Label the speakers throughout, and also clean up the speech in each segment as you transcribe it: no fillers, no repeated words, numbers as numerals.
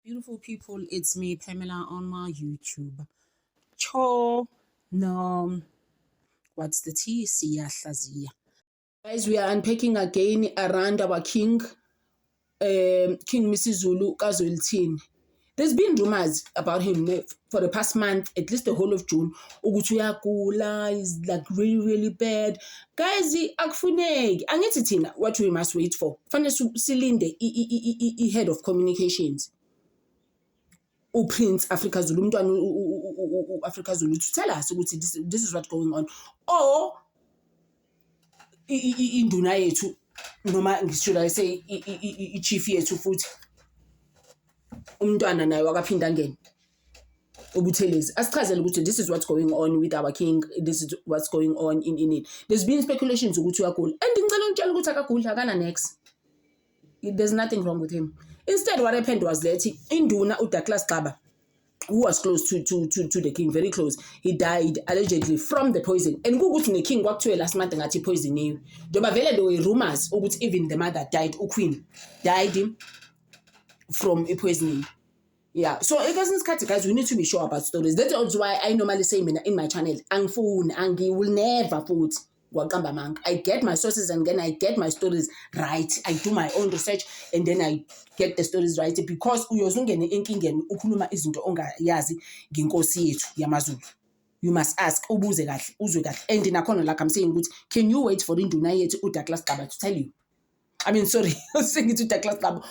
Speaker 1: Beautiful people, it's me, Pamela, on my YouTube. Cho, no, what's the tea? Siyahlazia. Guys, we are unpacking again around our King Misuzulu Zulu, kaZwelithini. There's been rumors about him for the past month, at least the whole of June. Uyagula is like really, really bad. Guys, akufuneki. Angithi thina what we must wait for. Fanele silinde head of communications. Prince Africa Zulu, Africa Zulu, to tell us this is what's going on. Or induna yethu, noma should I say chief yethu futhi. Umntwana naye wakaphinda ngene ubuthelezi asichazele ukuthi this is what's going on with our king, this is what's going on in it. There's been speculations ukuthi uyagula and ngicela ukutshela ukuthi akagula akana next. There's nothing wrong with him. Instead, what happened was that induna uDouglas Xaba, who was close to the king, very close, he died allegedly from the poison. And ukuthi the king wakuthiwe last month ngathi poison yiyo. Njengoba vele there were rumors ukuthi even the mother died, uQueen died from a poisoning. Yeah, so guys, we need to be sure about stories. That's why I normally say in my channel, Angi will never put Wakamba Mank. I get my sources and then I get my stories right. I do my own research and then I get the stories right because uyozungene enkingeni ukhuluma izinto ongayazi ngenkosi yethu yamaZulu. You must ask ubuze kahle uzwe kahle. And nakhona like I'm saying, can you wait for induna yethu uDouglas Xaba to tell you? I mean, sorry, I was saying to Douglas Xaba,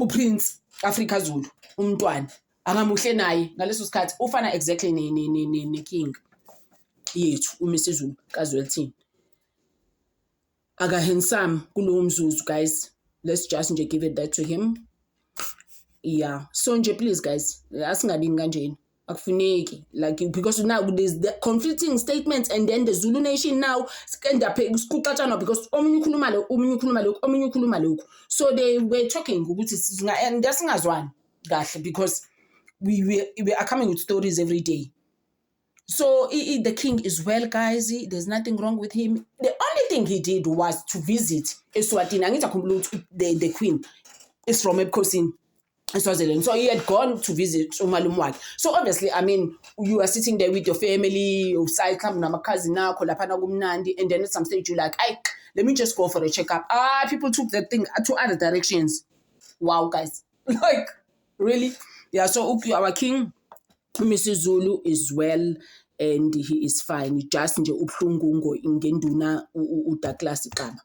Speaker 1: Prince Africa Zulu, umntwana akamuhle naye ngaleso sikhathi ufana exactly ne king yethu uMisuzulu kaZwelithini. Aka handsome kulo mzuzu, guys. Let's just give it that to him. Yeah, so nje please guys, asingabi kanjeni. Akufuneki, like, because now there's the conflicting statements and then the Zulu nation now end up because omunye ukhuluma lokhu. So they were talking and that's ngazwani kahle because we are coming with stories every day. So the king is well, guys. There's nothing wrong with him. The only thing he did was to visit Eswatini. Angithi the queen is from Epkosini. Swaziland. So he had gone to visit umalumwakhe. So obviously, I mean, you are sitting there with your family, usayikha namakazi nakho laphana kumnandi, and then at some stage you're like, let me just go for a checkup. People took that thing to other directions. Wow, guys. Like, really? Yeah, so our king, Misuzulu, is well and he is fine. Just nje ubuhlungu ngenduna uDouglas Xaba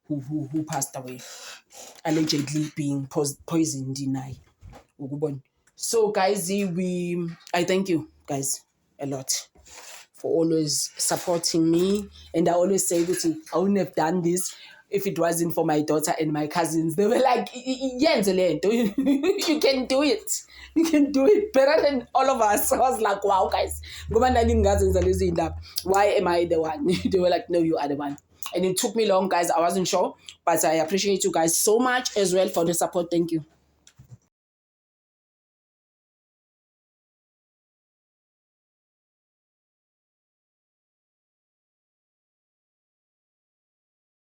Speaker 1: who passed away, allegedly being poisoned denied. So guys, I thank you guys a lot for always supporting me, and I always say that I wouldn't have done this if it wasn't for my daughter and my cousins. They were like, you can do it. You can do it better than all of us. I was like, wow, guys. Why am I the one? They were like, no, you are the one. And it took me long, guys. I wasn't sure, but I appreciate you guys so much as well for the support. Thank you.